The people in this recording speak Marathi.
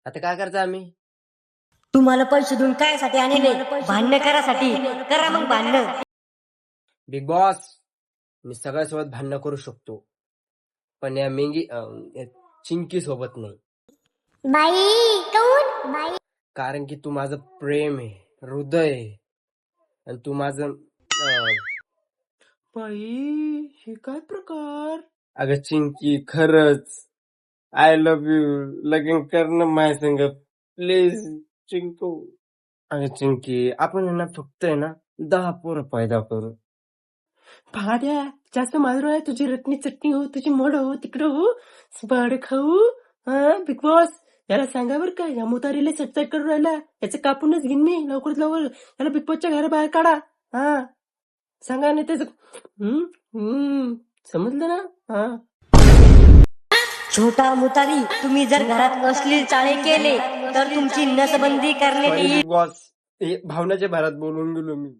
आता काय करायचं आम्ही? तुम्हाला पैसे देऊन काय साठी आणले? भांडण करासाठी. करा मग भांडण. बिग बॉस, मी सगळ्यासोबत भांडण करू शकतो, पण या चिंकी सोबत नाही. बाई कौन बाई? कारण की तू माझं प्रेम आहे, हृदय आहे, आणि तू माझं बाई, हे काय प्रकार? अगं चिंकी, खरंच आय लव्ह यू. लगीन करणं माझ्या संग प्लीज चिंकू. अगं चिंकी, आपण आहे ना फक्त आहे ना 10 पोरं पैदा करू. भाड्या, जास्त माजरू आहे, तुझी रटणी चटणी हो, तुझी मड हो, तिकडं हो, बाड खाऊ. हा बिग बॉस, याला सांगा बरं का, या मुतारीला सटसाट करून राहिला, याचं कापूनच घेईन मी लवकरात लवकर. याला बिग बॉसच्या घराबाहेर काढा. हा सांगा, नाही त्याच समजलं ना? हा छोटा मुतारी, तुम्ही जर घरात अश्लील चाळे केले तर तुमची नसबंदी करण्यात सॉरी येईल. बिग बॉस, भावनाच्या भरात बोलून गेलो मी.